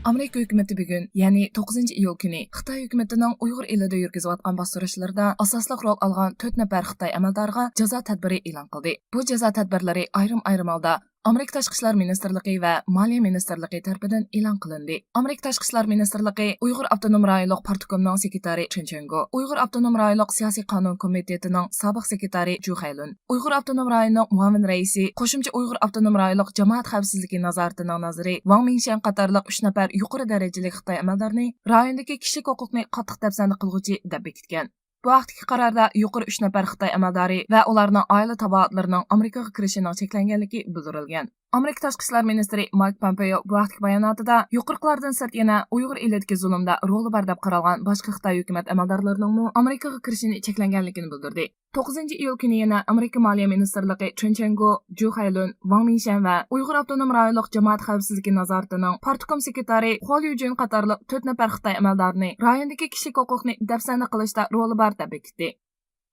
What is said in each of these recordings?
Amerika hökuməti bugün, yəni 9 iyul günü Xitay hökumətinin Uyğur elində yürgüzüyotqan bastırışlarında asasliq rol alğan 4 nəfər Xitay əməldarıga cəza tədbiri elan qıldı. Bu cəza tədbirləri ayrım-ayrım halda Amerika Tashqi ishlar ministrligi va Moliya ministrligi tarafidan e'lon qilindi. Amerika Tashqi ishlar ministrligi Uyg'ur avtonom rayonluq partikomining sekretari Chen Chengo, Uyg'ur avtonom rayonluq siyosiy qonun komitetining sobiq sekretari Ju Hailun, Uyg'ur avtonom rayonining muavin raisi, qo'shimcha Uyg'ur avtonom rayonluq jamoat xavfsizligi nazoratining naziri Wang Mingshan qatorliq 3 nafar yuqori darajali Xitoy amaldorni rayondagi kishilik huquqni qattiq dafsanda qilguvchi deb bekitgan. Bu vaqtdagi qarorda yuqori 3 nafar Xitoy amaldori va ularning oila taboatlarining Amerikaga kirishining cheklanganligi bildirilgan. Amerika Tashqi ishlar ministri Mike Pompeo bu vaqtdagi bayonotida yuqoriqilardan sirt yana Uyg'ur elidagi zulmda roli bor deb qaralgan boshqa Xitoy hukumat amaldorlarining Amerikaga kirishini cheklanganligini bildirdi. 9 iyul kuni yana Amerika Moliya ministrligi Chen Chengo, Ju Hailun, Wang Mingshan va Uyg'ur avtonom rayonluq jamoat xavfsizligi nazoratining partikom sekretari Huo Yujun qatorliq 4 nafar Xitoy amaldorini rayondagi kishilik huquqni dafsanda qilishda roli bor deb bekitdi.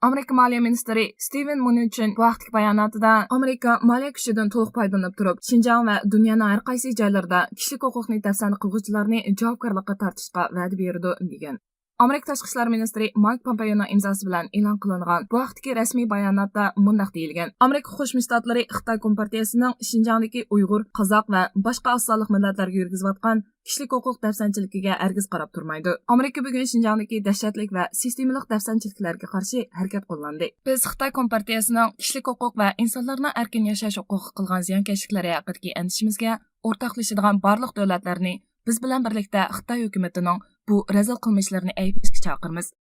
Amerika Moliya ministri Steven Mnuchin bu vaqtdagi bayonotida Amerika moliya kuchidan to'liq foydalanib turib, Xinjiang va dunyoning har qaysi joylarida kishilik huquqni dafsanda qilguvchilarni javobgarlikka tortishga va'da berdi degan. Amerika Tashqi ishlar ministri Mike Pompeoning imzosi bilan e'lon qilingan bu vaqtdagi rasmiy bayonotda mundaq deyilgan. Amerika Qo'shma Shtatlari Xitoy Kompartiyasining Xinjiangdagi Uyg'ur, Qozoq va boshqa oz sonli millatlarga yurgizayotgan kishilik huquq dafsanchiligiga hargiz qarab turmaydi. Amerika bugun Xinjiangdagi dahshatlik va sistemalik dafsanchiliklarga qarshi harakat qo'llandi. Biz Xitoy Kompartiyasining kishilik huquq va insonlarning erkin yashash huquqi qilgan ziyonkashliklari haqidagi andishimizga o'rtoqlashadigan barliq davlatlarni biz bilan birlikda Xitoy hukumatining bu razil qilmishlarini ayblashga chaqiramiz.